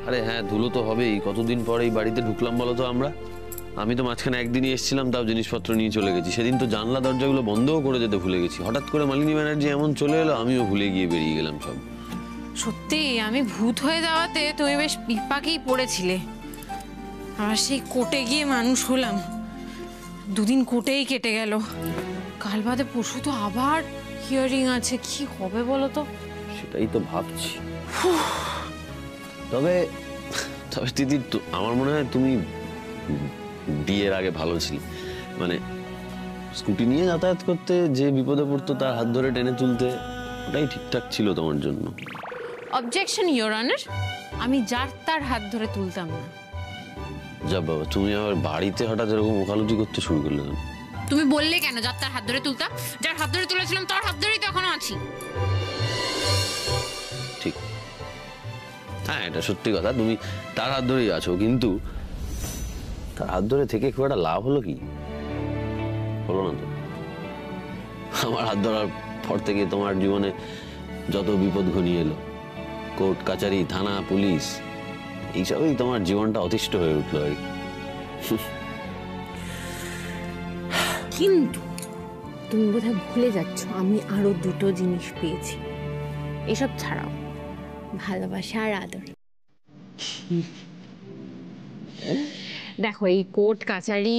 আরে হ্যাঁ, ধুলো তো হবেই। কতদিন পরে এই বাড়িতে ঢুকলাম বলো তো আমরা? আমি তো মাঝখানে একদিনই এসেছিলাম, তাও জিনিসপত্র নিয়ে চলে গেছি। সেদিন তো জানলা দরজাগুলো বন্ধও করে যেতে ভুলে গেছি। হঠাৎ করে মালিনী ব্যানার্জি এমন চলে এলো, আমিও ভুলে গিয়ে বেরিয়ে গেলাম সব। সত্যি আমি ভূত হয়ে যাওয়াতে তুমি বেশ বিপাকেই পড়েছিলে। আর সেই কোর্টে গিয়ে মানুষ হলাম, দুদিন কোর্টেই কেটে গেল। কাল বাদে পরশু তো আবার হিয়ারিং আছে, কি হবে বলো তো? সেটাই তো ভাবছি। তবে তবে দিদি, আমার মনে হয় তুমি বিয়ের আগে ভালো ছিলে। মানে স্কুটি নিয়ে যাতায়াত করতে, যে বিপদে পড়তো তার হাত ধরে টেনে তুলতে, ওটাই ঠিকঠাক ছিল তোমার জন্য। অবজেকশন ইওর অনার, আমি যার তার হাত ধরে তুলতাম না। যা বাবা, তুমি আবার বাড়িতে হঠাৎ এরকম ওকালতি করতে শুরু করলে। তুমি বললে কেন যার তার হাত ধরে তুলতাম? যার হাত ধরে তুলেছিলাম তার হাত ধরেই তো এখনো আছি। ঠিক, হ্যাঁ এটা সত্যি কথা, তুমি তার হাত ধরেই আছো। কিন্তু তার হাত ধরে থেকে খুব একটা লাভ হলো কি? হলো না তো। আমার হাত ধরার পর থেকে তোমার জীবনে যত বিপদ ঘনিয়ে এলো, কোর্ট কাচারি, থানা, পুলিশ, এইসবই তোমার জীবনটা অতিষ্ঠ হয়ে উঠলো আর কি। কিন্তু তুমি বোধহয় ভুলে যাচ্ছ, আমি আরো দুটো জিনিস পেয়েছি এসব ছাড়াও, ভালোবাসা আর আদর। দেখো, এই কোর্ট কাচারি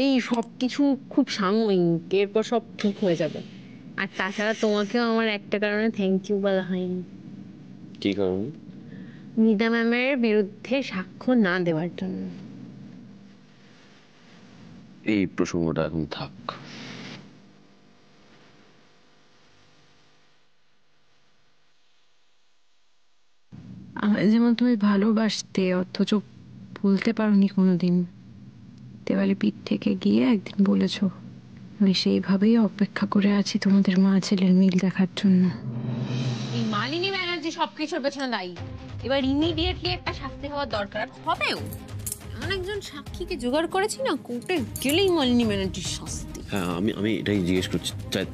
এই সব কিছু খুব সাময়িক, এরপর সব ঠিক হয়ে যাবে। আর তাছাড়া তোমাকেও আমার একটা কারণে থ্যাংক ইউ বলা হয়নি। কি কারণে? নিদা ম্যামের বিরুদ্ধে সাক্ষ্য না দেওয়ার জন্য। এই প্রসঙ্গটা এখন থাক। যেমন তুমি ভালোবাসতে অথচ বলতে পারোনি কোনোদিন, দেওয়ালে পিঠ থেকে গিয়ে একদিন বলেছ, আমি সেইভাবেই অপেক্ষা করে আছি তোমাদের মা ছেলের মিল দেখার জন্য। এই মালিনী ব্যানার্জি সবকিছুর পেছনে দায়ী। এবার ইমিডিয়েটলি একটা শাস্তি হওয়ার দরকার, হবেও। এমন একজন সাক্ষীকে জোগাড় করেছি না, কোর্টে গেলেই মালিনী ব্যানার্জির শাস্তি। হ্যাঁ, আমি এটাই জিজ্ঞেস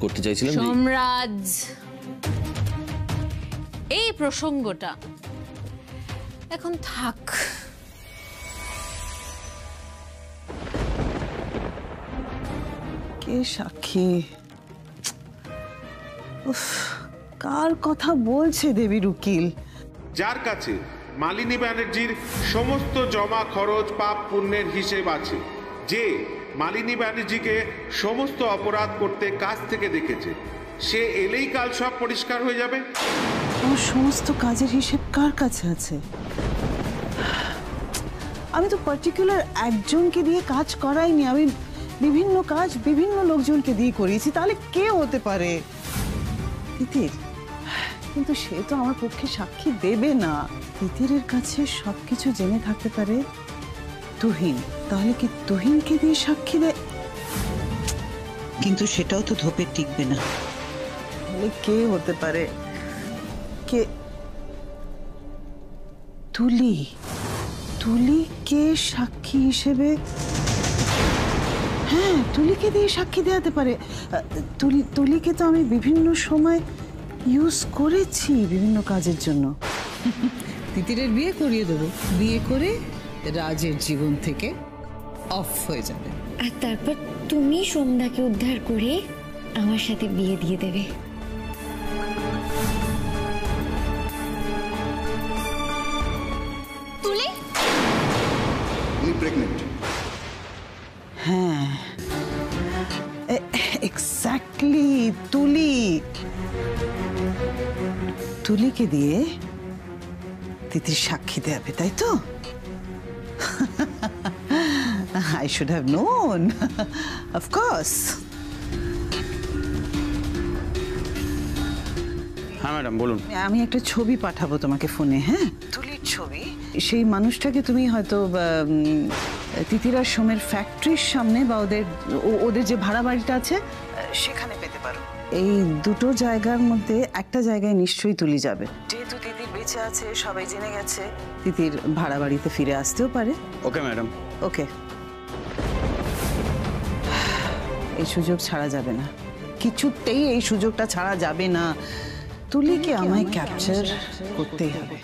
করতে চাইছিলাম। সম্রাজ, এই প্রসঙ্গটা এখন থাক। কে সাক্ষী? কার কথা বলছে দেবীর উকিল? যার কাছে মালিনী ব্যানার্জির সমস্ত জমা খরচ পাপ পুণ্যের হিসেব আছে, যে মালিনী ব্যানার্জিকে সমস্ত অপরাধ করতে কাছ থেকে দেখেছে, সে এলেই কাল সব পরিষ্কার হয়ে যাবে। আমার সমস্ত কাজের হিসেব কার কাছে আছে? আমি তো পার্টিকুলার একজনকে দিয়ে কাজ করাইনি, আমি বিভিন্ন কাজ বিভিন্ন লোকজনকে দিয়ে করিয়েছি। তাহলে কে হতে পারে? তিতির। কিন্তু সে তো আমার পক্ষে সাক্ষী দেবে না। তিতিরের কাছে সবকিছু জেনে থাকতে পারে তুহিন। তাহলে কি তুহিনকে দিয়ে সাক্ষী দেয়? কিন্তু সেটাও তো ধোপে টিকবে না। তাহলে কে হতে পারে? কে? তুলি। তুলিকে সাক্ষী হিসেবে, হ্যাঁ তুলিকে দিয়ে সাক্ষী দেওয়াতে পারে। তুলিকে তো আমি বিভিন্ন সময় ইউজ করেছি বিভিন্ন কাজের জন্য। তিতিরের বিয়ে করিয়ে দেবো, বিয়ে করে রাজের জীবন থেকে অফ হয়ে যাবে। আর তারপর তুমি সোমদাকে উদ্ধার করে আমার সাথে বিয়ে দিয়ে দেবে। তুলি প্রেগন্যান্ট। হ্যাঁ এক্স্যাক্টলি। তুলিকে দিয়ে তিতির সাক্ষী দেবে, তাই তো? I should have known. Of course. হ্যাঁ ম্যাডাম বলুন। আমি একটা ছবি পাঠাবো তোমাকে ফোনে, হ্যাঁ? তুলির ছবি। সেই মানুষটাকে তুমি হয়তো তিতির আর সোমের ফ্যাক্টরির সামনে বা ওদের যে ভাড়া বাড়িটা আছে সেখানে পেতে পারো। এই দুটো জায়গার মধ্যে একটা জায়গায় নিশ্চয়ই তুলি যাবে। যেহেতু তিতির বেঁচে আছে, সবাই জেনে গেছে, তিতির ভাড়া বাড়িতে ফিরে আসতেও পারে। Okay madam. ওকে, এই সুযোগ ছাড়া যাবে না, কিছুতেই এই সুযোগটা ছাড়া যাবে না। তুলিকে আমায় ক্যাপচার করতেই হবে।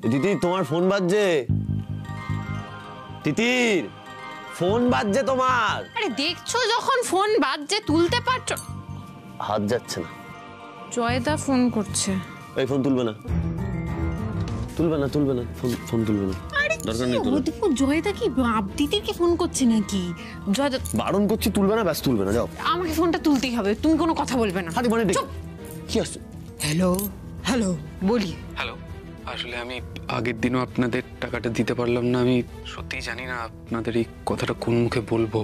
তিতির তোমার ফোন বাজছে, তিতির ফোন বাজছে তোমার। আরে দেখছো যখন ফোন বাজছে তুলতে পারছো? হাত যাচ্ছে না। জয়দা ফোন করছে। এই ফোন তুলবে না, তুলবে না, তুলবে না, ফোন তুলবে না, দরকার নেই তোলা। দেখো জয়দা কি দিদিকে ফোন করছে নাকি? জয়দা বারণ করছি, তুলবে না, ব্যাস তুলবে না, যাও। আমাকে ফোনটা তুলতেই হবে, তুমি কোনো কথা বলবে না। আরে মানে কি আসছে? হ্যালো হ্যালো, বলি। হ্যালো, আসলে আমি আগের দিনও আপনাদের টাকাটা দিতে পারলাম না। আমি সত্যিই জানি না আপনাদের এই কথাটা কোন মুখে বলবো।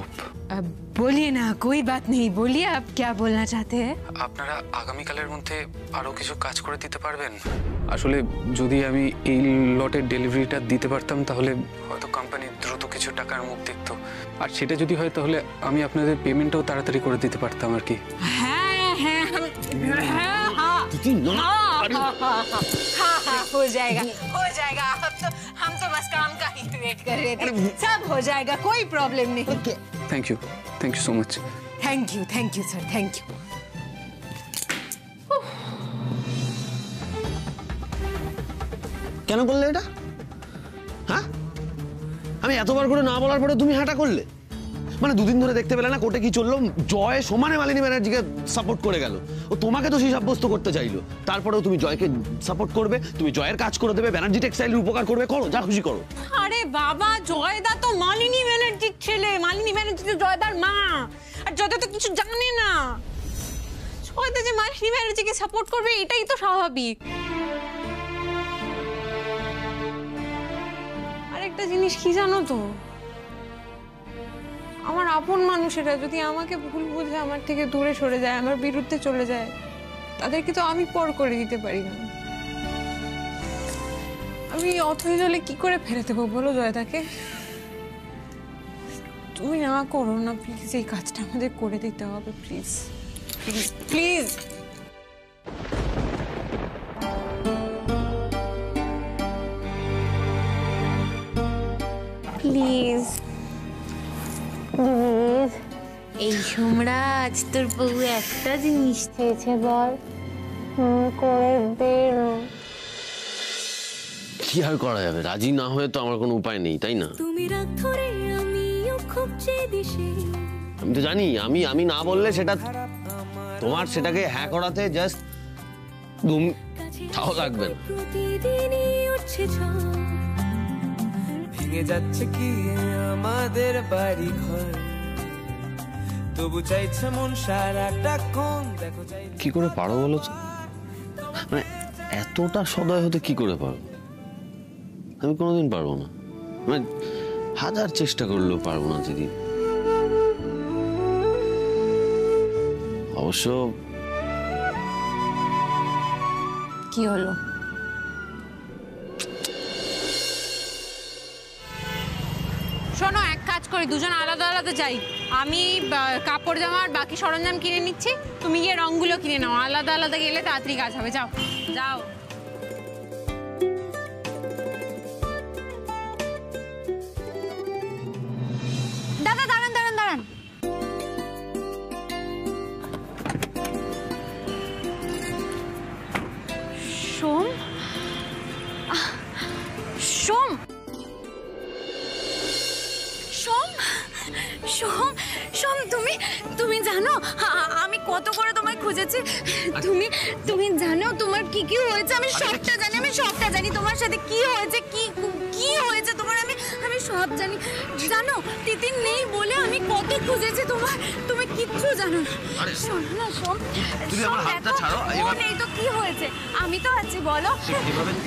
बोलिए ना, कोई बात नहीं, बोलिए आप क्या बोलना चाहते हैं? আপনারা আগামীকালের মধ্যে আরো কিছু কাজ করে দিতে পারবেন? আসলে যদি আমি এই লটের ডেলিভারিটা দিতে পারতাম তাহলে হয়তো কোম্পানি দ্রুত কিছু টাকার মুখ দেখতো, আর সেটা যদি হয় তাহলে আমি আপনাদের পেমেন্টটাও তাড়াতাড়ি করে দিতে পারতাম আর কি। हो जाएगा, हो जाएगा। हम तो बस काम का ही वेट कर रहे थे। सब हो जाएगा, कोई प्रॉब्लम नहीं। Thank you so much. Thank you sir, thank you. কেন করলে এটা? হ্যাঁ, আমি এতবার করে না বলার পরে তুমি হাঁটা করলে? মানে দুদিন ধরে দেখতে পেলে না কোর্টে কি চললো? জয় সমানে মালিনী ব্যানার্জিকে সাপোর্ট করে গেল। ও তোমাকে তো সেই সাব্যস্ত করতে চাইলো, তারপরেও তুমি জয়কে সাপোর্ট করবে, তুমি জয়ের কাজ করে দেবে, ব্যানার্জি টেক্সটাইলের উপকার করবে, করো যা খুশি করো। আরে বাবা, জয়দা তো মালিনী ব্যানার্জির ছেলে, মালিনী ব্যানার্জি তো জয়দার মা, আর জয়দা তো কিছু জানে না। জয়দা যে মালিনী ব্যানার্জিকে সাপোর্ট করবে এটাই তো স্বাভাবিক। আরেকটা জিনিস কি জানো তো, আমার আপন মানুষেরা যদি আমাকে ভুল বুঝে আমার থেকে দূরে সরে যায়, আমার বিরুদ্ধে চলে যায়, তাদেরকে তো আমি পর করে দিতে পারি না। আমি অথই জলে কি করে ফেলে দেবো বলো জয়দাকে? তুমি না করো না প্লিজ, এই কাজটা আমাদের করে দিতে হবে, প্লিজ প্লিজ প্লিজ। প্লিজ এই সোমরাজ, তোর বউ একটা জিনিস চেয়েছে, বল করে দে না। কি আর করা যাবে, রাজি না হয়ে তো আমার কোনো উপায় নেই, তাই না? আমি তো জানি, আমি না বললে সেটা তোমার সেটাকে হ্যাঁ করাতে জাস্ট তাও লাগবে না। ভেঙে যাচ্ছে কি আমাদের বাড়ি ঘর, তবু চাইছে মন সারাটাক্ষণ দেখো। কি করে পারো বলো তো? মানে এতটা সদয় হতে কি করে পারো? আমি কোনোদিন পারবো না, মানে হাজার চেষ্টা করলেও পারবো না দিদি। অবশ্য কি হলো? শোনো, এক কাজ করি, দুজন আলাদা আলাদা যাই। আমি কাপড় জামার বাকি সরঞ্জাম কিনে নিচ্ছি, তুমি গিয়ে রংগুলো কিনে নাও। আলাদা আলাদা গেলে তাড়াতাড়ি কাজ হবে। যাও যাও। দাদা দাঁড়ান দাঁড়ান দাঁড়ান। সোম, সোম, সোম, সোম, সোম, তুমি জানো আমি কত করে তোমায় খুঁজেছি? তুমি জানো তোমার কি কি হয়েছে? আমি সবটা জানি, তোমার সাথে কি হয়েছে, কি হয়েছে তোমার, আমি সব জানি। জানো তিতির নেই বলে আমি কত খুঁজেছি তোমার, তুমি কিচ্ছু জানো না। শোনো না সোম, তুমি আমার হাতটা ছাড়ো। ও নেই তো কি হয়েছে? আমি তো আছি, বলো।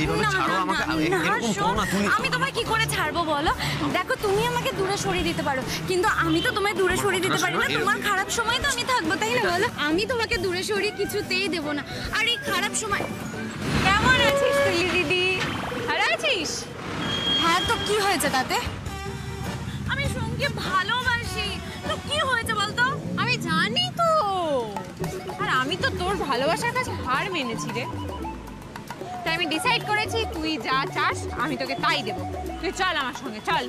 এইভাবে ছাড়ো আমাকে, এরকম করো না তুমি। আমি তোমায় কি করে ছাড়বো বলো? দেখো তুমি আমাকে দূরে সরিয়ে দিতে পারো, কিন্তু আমি তো তোমায় দূরে সরিয়ে দিতে পারি না। তোমার খারাপ সময় তো আমি থাকবো, তাই না বলো? আমি তোমাকে দূরে সরিয়ে কিছুতেই দেবো না। আর এই খারাপ সময় কেমন আছিস তুই দিদি? ভালো আছিস? হ্যাঁ, তো কি হয়েছে তাতে? আমি সোমকে ভালোবাসি, তো কি হয়েছে বলতো? আমি জানি তো, আর আমি তো তোর ভালোবাসার কাছে হার মেনেছি রে। তাই আমি ডিসাইড করেছি তুই যা চাস আমি তোকে তাই দেবো। তুই চল আমার সঙ্গে, চল।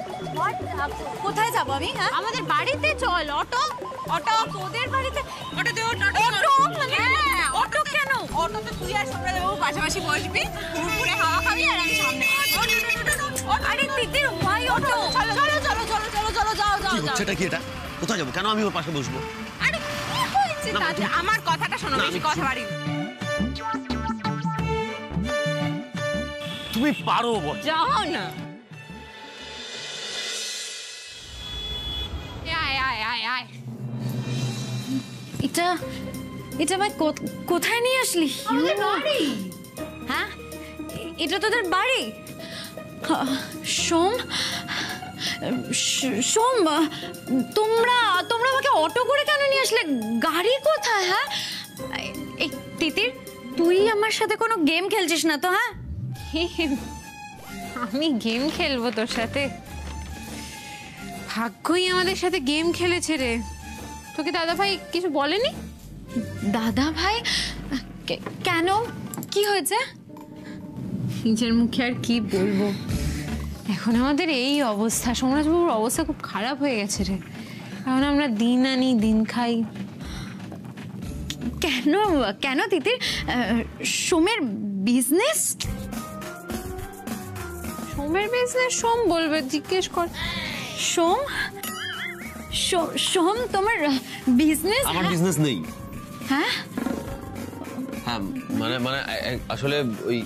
কোথায় যাবো আমি? হ্যাঁ, আমাদের বাড়িতে চল। অটো অটো তোদের বাড়িতে? অটোতে অটো মানে অটো কেন? অটোতে তুই আর সোমরাজবাবু পাশাপাশি বসবি, পুরো হাওয়া খাবি আর আমি সামনে। আরে তিতির ভাই অটো, চলো চলো চলো চলো চলো চলো যাও যাও কি হচ্ছেটা কি এটা? কোথায় যাবো? কেন আমি ওর পাশে বসবো? আরে কি হয়েছে দাদা? আমার কথাটা শোনো, বেশি কথা বাড়ি। তুমি পারো বল। যাও না। আয় আয় আয় আয়। এটা এটা ভাই কোথায় নিয়ে আসলি? বাড়ি। হ্যাঁ, এটা তোদের বাড়ি? সোম সোম, তোমরা তোমরা আমাকে অটো করে কেন নিয়ে আসলে? গাড়ি কোথায়? হ্যাঁ, এই তিতির, তুই আমার সাথে কোনো গেম খেলছিস না তো? হ্যাঁ, আমি গেম খেলবো তোর সাথে? ভাগ্যই আমাদের সাথে গেম খেলেছে রে। তোকে দাদা ভাই কিছু বলেনি? দাদা ভাই কেন? কি হয়েছে? নিজের মুখে আর কি বলবো, এখন আমাদের এই অবস্থা। সোমরাজবাবুর অবস্থা খুব খারাপ হয়ে গেছে রে। এখন আমরা দিন আনি দিন খাই। কেন কেন তিতির? সোমের বিজনেস? সোমের বিজনেস সোম বলবে, জিজ্ঞেস কর। সোম সোম তোমার বিজনেস? আমার বিজনেস নেই। হ্যাঁ হ্যাঁ, মানে মানে আসলে ওই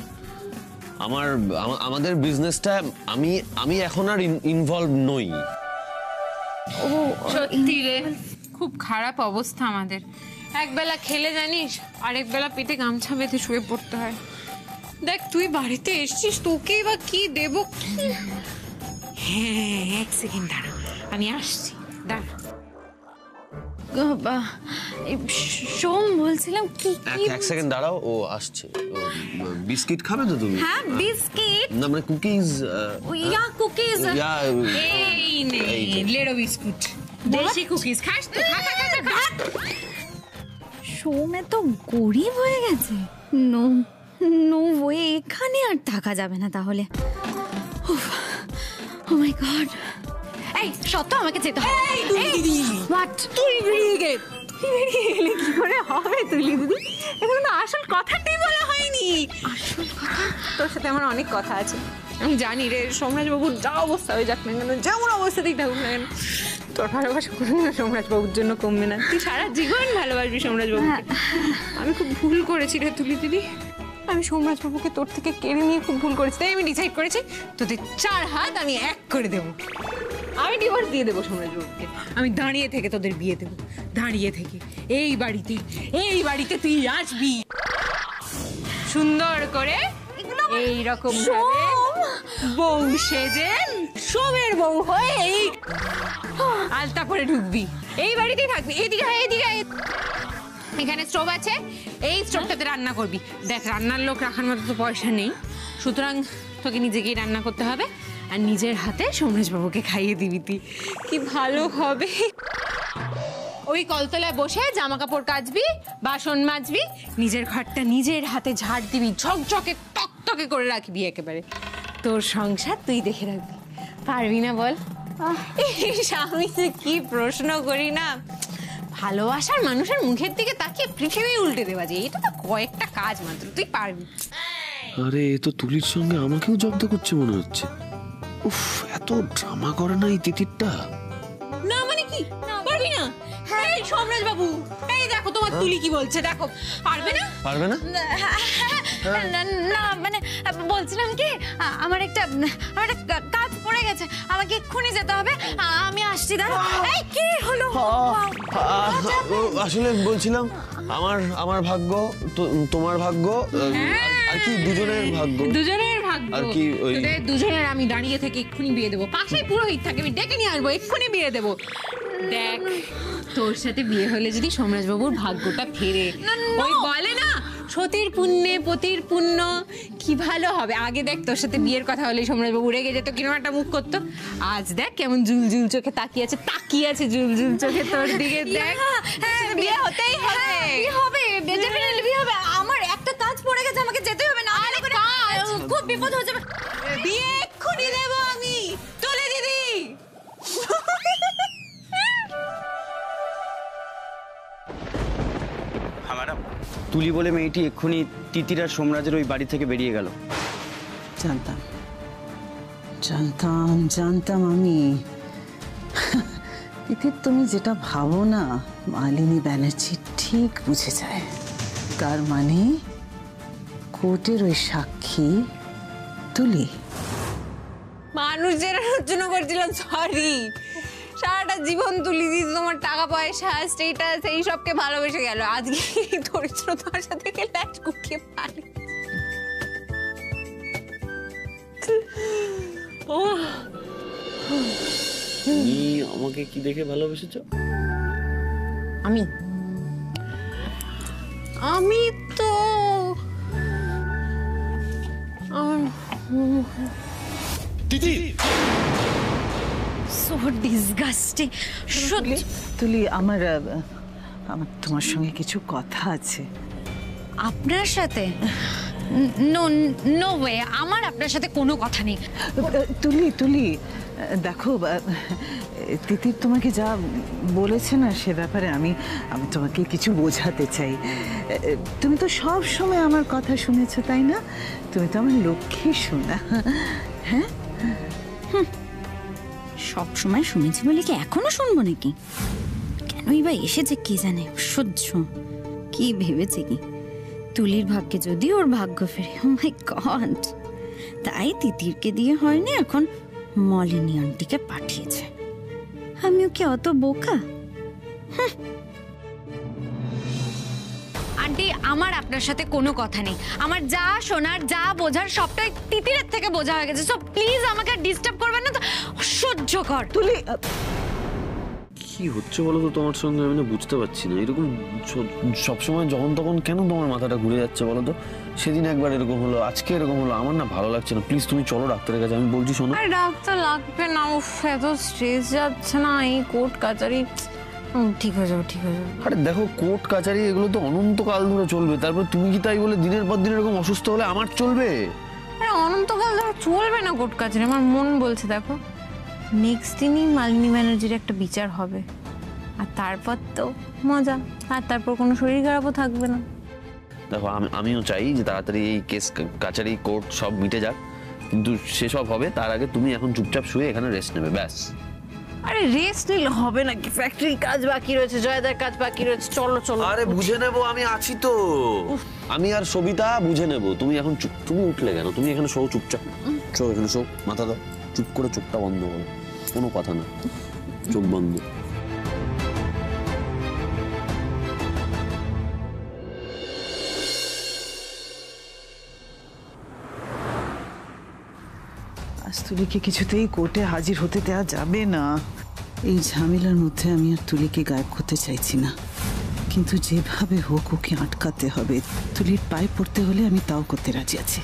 আমাদের বিজনেসটা আমি এখন আর ইনভলভ নই। ও সত্যি রে, খুব খারাপ অবস্থা আমাদের। একবেলা খেলে জানিস, আরেক বেলা পেটে গামছা বেঁধে শুয়ে পড়তে হয়। দেখ তুই বাড়িতে এসছিস, তোকেই বা কি দেব? হ্যাঁ, এক সেকেন্ড দাঁড়া, আমি আসছি, দাঁড়া। সোম বলছিলাম কি এক সেকেন্ড দাঁড়াও, ও আসছে। বিস্কিট খাবে তো তুমি? হ্যাঁ, বিস্কিট না মানে কুকিজ। ইয়া কুকিজ। এই নে লেড়ো বিস্কুট, দেশি কুকিজ খাস তো? খা খা খা খা। সোমে তো গরিব হয়ে গেছে। নো নো ওয়ে, এখানে আর থাকা যাবে না তাহলে। ও মাই গড। এই সত্য, আমাকে যেতে হবে। হোয়াট? তুই বেরিয়ে গেলে কি করে হবে তুলি দিদি? এখন তো আসল কথাটাই বলা হয়নি। আসল কথা? তোর সাথে আমার অনেক কথা আছে। আমি জানি রে, সোমরাজবাবুর যা অবস্থা হয়ে যাক না কেন, যেমন অবস্থাতেই থাকুক না কেন, তোর ভালোবাসা কোনোদিনও সোমরাজবাবুর জন্য কমবে না। তুই সারা জীবন ভালোবাসবি সোমরাজবাবুকে। আমি খুব ভুল করেছি রে তুলি দিদি। আমি সোমরাজবাবুকে তোর থেকে কেড়ে নিয়ে খুব ভুল করেছি। তাই আমি ডিসাইড করেছি তোদের 4 হাত আমি 1 করে দেবো। আমি ডিভোর্স দিয়ে দেবো সোমরাজবাবুকে। আমি দাঁড়িয়ে থেকে তোদের বিয়ে দেবো, দাঁড়িয়ে থেকে। এই বাড়িতে তুই আসবি সুন্দর করে, এইরকম বউ সেজে, সোমের বউ হয়ে এই আলতা পরে ঢুকবি। এই বাড়িতেই থাকবি। এদিকে এদিকে, এখানে স্টোভ আছে, এই স্টোভটাতে রান্না করবি। দেখ, রান্নার লোক রাখার মতো তো পয়সা নেই, সুতরাং তোকে নিজেকেই রান্না করতে হবে আর নিজের হাতে সোমরাজবাবুকে খাইয়ে দিবি। তুই কি ভালো হবে। ওই কলতলায় বসে জামা কাপড় কাচবি, বাসন মাজবি, নিজের ঘরটা নিজের হাতে ঝাড় দিবি, ঝকঝকে টকটকে করে রাখবি একেবারে। তোর সংসার তুই দেখে রাখবি। পারবি না বল? আমি কি প্রশ্ন করি না, ভালোবাসার মানুষের মুখের দিকে তাকিয়ে পৃথিবী উল্টে দেওয়া যায়, এটা তো কয়েকটা কাজ মাত্র, তুই পারবি। আরে এ তো তুলির সঙ্গে আমাকেও জব্দ করছে মনে হচ্ছে। উফ, এত ড্রামা করে না এই তিতিরটা। না মানে কি, পারবি না? এই সোমরাজবাবু, এই দেখো তোমার তুলি কি বলছে, দেখো। পারবে না? পারবে না? না মানে বলছিলাম কি, আমার একটা কাজ পড়ে গেছে, আমাকে এক্ষুনি যেতে হবে। আমি আসছি, দাঁড়া। এই কি হলো? আসলে বলছিলাম আমার ভাগ্য, তোমার ভাগ্য, আর কি দুজনের ভাগ্য। দুজনের ভাগ্য। আর কি ওই দুজনের আমি দাঁড়িয়ে থেকে এক্ষুনি বিয়ে দেবো। পাশেই পুরোহিত থাকে, আমি ডেকে নিয়ে আসবো, এক্ষুনি বিয়ে দেবো। দেখ, তোর সাথে বিয়ে হলে যদি সোমরাজবাবুর ভাগ্যটা ফেরে, ওই বলে না সতীর পুণ্যে পতির পুণ্য, কি ভালো হবে। আগে দেখ, তোর সাথে বিয়ের কথা হলে সোমরাজবাবু রেগে যেত, কিরকম একটা মুখ করতো। আজ দেখ কেমন জুলজুল চোখে তাকিয়ে আছে জুলজুল চোখে তোর দিকে। দেখ, বিয়ে হতেই হবে। বিয়ে হবে, ডেফিনেটলি বিয়ে হবে। আমার একটা কাজ পড়ে গেছে, আমাকে যেতে হবে। না কাজ বিপদ হয়ে যাবে। বিয়ে এক্ষুনি দেবো আমি, তুলি দিদি। তুলি বলে মেয়েটি এক্ষুনি তিতির আর সোমরাজের ওই বাড়ি থেকে বেরিয়ে গেল। জানতাম জানতাম জানতাম আমি। তিতির তুমি যেটা ভাবো না, মালিনী ব্যানার্জি ঠিক বুঝে যায়। তার মানে কোর্টের ওই সাক্ষী তুলি। মানুষ জেরানোর জন্য করছিলাম, সরি। সারাটা জীবন তুলি দিদি তোমার টাকা পয়সা স্টেটাস এই সবকে ভালোবেসে গেল, আজকে দরিদ্রতার সাথে ল্যাচ কুকিয়ে পারি। তুমি আমাকে কি দেখে ভালোবেসেছো? আমি তো সো ডিসগাস্টিং। তুলি আমার তোমার সঙ্গে কিছু কথা আছে। আপনার সাথে? নো নো ওয়ে, আমার আপনার সাথে কোনো কথা নেই। তুলি দেখো, তিতির তোমাকে যা বলেছে না সে ব্যাপারে আমি তোমাকে কিছু বোঝাতে চাই। তুমি তো সব সময় আমার কথা শুনেছো, তাই না? তুমি তো আমার লক্ষ্মী শোনা। হ্যাঁ, সব সময় শুনেছি বলে কি এখনো শুনবো নাকি? কেনই বা এসেছে কে জানে, সহ্য কি ভেবেছে কি তুলির ভাগ্যে যদি ওর ভাগ্য ফেরে। ও মাই গড, তাই তিতিরকে দিয়ে হয়নি, এখন মলিনী আন্টিকে পাঠিয়েছে। আমিও কি অত বোকা? আন্টি, আমার আপনার সাথে কোনো কথা নেই। আমার যা শোনার যা বোঝার সবটাই তিতিরের থেকে বোঝা হয়ে গেছে। সো প্লিজ আমাকে ডিস্টার্ব করবেন না তো, অসহ্যকর। তুলি কি হচ্ছে বলো তো তোমার সঙ্গে? আমি না বুঝতে পারছি না। এরকম সবসময় যখন তখন কেন তোমার মাথাটা ঘুরে যাচ্ছে বলো তো? সেদিন একবার এরকম হলো, আজকে এরকম হলো। আমার না ভালো লাগছে না। প্লিজ তুমি চলো ডাক্তারের কাছে। আমি বলছি শোনো। আরে ডাক্তার লাগবে না, এত স্ট্রেস যাচ্ছে না, এই কোর্ট কাচারি। ঠিক হয়ে যাবে, ঠিক হয়ে যাবে। আরে দেখো, কোর্ট কাচারি এগুলো তো অনন্তকাল ধরে চলবে। তারপর তুমি কি তাই বলে দিনের পর দিন এরকম অসুস্থ হলে আমার চলবে? আরে অনন্তকাল ধরে চলবে না কোর্ট কাচারি, আমার মন বলছে। দেখো, নেক্সট দিনই মালিনী ব্যানার্জির একটা বিচার হবে, আর তারপর তো মজা, আর তারপর কোনো শরীর খারাপও থাকবে না। দেখো, আমিও চাই যে তাড়াতাড়ি এই কেস কাচারি কোর্ট সব মিটে যাক, কিন্তু সেসব হবে তার আগে তুমি এখন চুপচাপ শুয়ে এখানে রেস্ট নেবে, ব্যাস। আরে রেস্ট নিলে হবে নাকি? ফ্যাক্টরির কাজ বাকি রয়েছে, জয়দার কাজ বাকি রয়েছে। চলো চলো। আরে বুঝে নেবো, আমি আছি তো। আমি আর সবিতা বুঝে নেবো। তুমি এখন চুপ। তুমি উঠলে কেন? তুমি এখানে শো, চুপচাপ শো, এখানে শো, মাথা দাও, চুপ করে চোখটা বন্ধ করো, কোনো কথা না, চোখ বন্ধ। আজ তুলিকে কিছুতেই কোর্টে হাজির হতে দেওয়া যাবে না। এই ঝামেলার মধ্যে আমি আর তুলিকে গায়েব করতে চাইছি না, কিন্তু যেভাবে হোক ওকে আটকাতে হবে। তুলির পায়ে পড়তে হলে আমি তাও করতে রাজি আছি।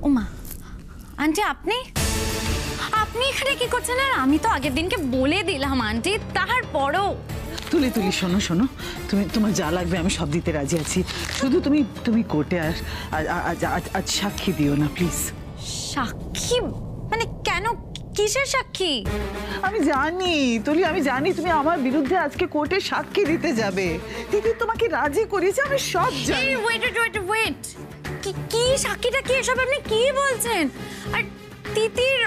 ওমা, আন্টি আপনি আপনি এখানে কি করছেন? আর আমি তো আগের দিনকে বলে দিলাম আন্টি, তারপরও। তুলি শোনো, তুমি তোমার যা লাগবে আমি সব দিতে রাজি আছি। শুধু তুমি কোর্টে আজ সাক্ষী দিও না প্লিজ। সাক্ষী মানে কেন? কিসের সাক্ষী? আমি জানি তুলি, আমি জানি তুমি আমার বিরুদ্ধে আজকে কোর্টে সাক্ষী দিতে যাবে। দিদি তোমাকে রাজি করিয়েছে, আমি সব জানি। ওয়েট, কি সাক্ষীটা কি? এসব আপনি কি বলছেন? আর তিতির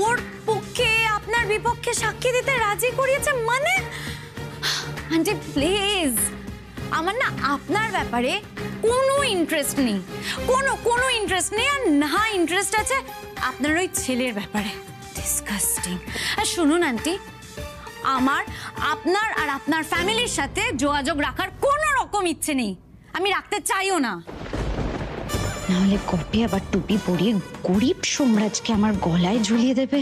ওর পক্ষে আপনার বিপক্ষে সাক্ষী দিতে রাজি করিয়েছে মানে? আন্টি প্লিজ, আমার না আপনার ব্যাপারে কোনো ইন্টারেস্ট নেই, কোনো ইন্টারেস্ট নেই। আর না ইন্টারেস্ট আছে আপনার ওই ছেলের ব্যাপারে। ডিসকাস্টিং। আর শুনুন আন্টি, আমার আপনার আর আপনার ফ্যামিলির সাথে যোগাযোগ রাখার কোনো রকম ইচ্ছে নেই, আমি রাখতে চাইও না। নাহলে কবে আবার টুপি পরিয়ে গরিব সোমরাজকে আমার গলায় ঝুলিয়ে দেবে,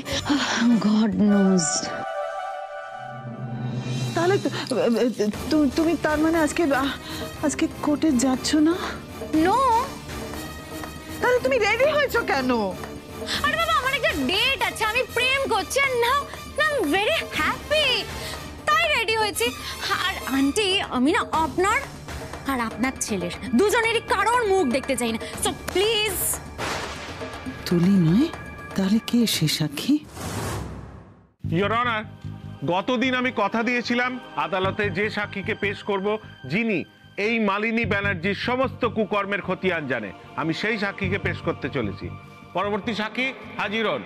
গড নোজ। তাহলে তুমি তার মানে আজকে কোর্টে যাচ্ছ না? নো। তাহলে তুমি রেডি হয়েছো কেন? আরে বাবা, আমার একটা ডেট আছে, আমি প্রেম করছি, আর now I am very happy, তাই রেডি হয়েছি। আর আন্টি, আমি না আপনার আর আপনার ছেলের দুজনেরই কারোর মুখ দেখতে চাই না। So please. তুলি নয় তাহলে কে সে সাক্ষী? ইওর অনার, গতদিন আমি কথা দিয়েছিলাম আদালতে যে সাক্ষীকে পেশ করব যিনি এই মালিনী ব্যানার্জির সমস্ত কুকর্মের খতিয়ান জানে, আমি সেই সাক্ষীকে পেশ করতে চলেছি। পরবর্তী সাক্ষী হাজির হন।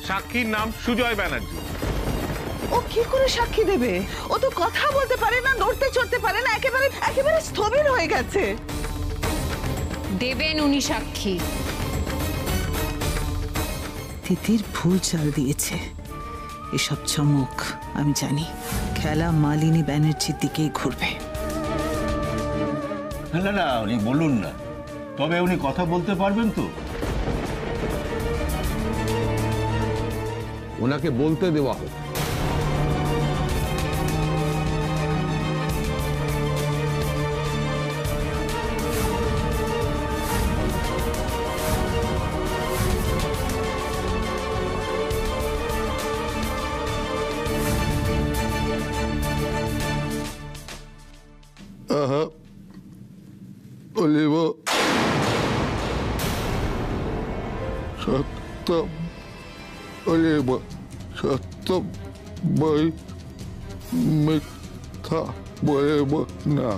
সাক্ষীর নাম সুজয় ব্যানার্জি। ও কি করে সাক্ষী দেবে? ও তো কথা বলতে পারে না, নড়তে চড়তে পারে না, একেবারে স্থবির হয়ে গেছে। দেবেন উনি সাক্ষী। তিতির ভুল চাল দিয়েছে, এসব চমক আমি জানি। খেলা মালিনী ব্যানার্জির দিকেই ঘুরবে। না না, উনি বলুন না, তবে উনি কথা বলতে পারবেন তো? ওনাকে বলতে দেওয়া হোক। বলিব সত্যম, বলিব সত্যম, বই মিথ্যা বলিব না।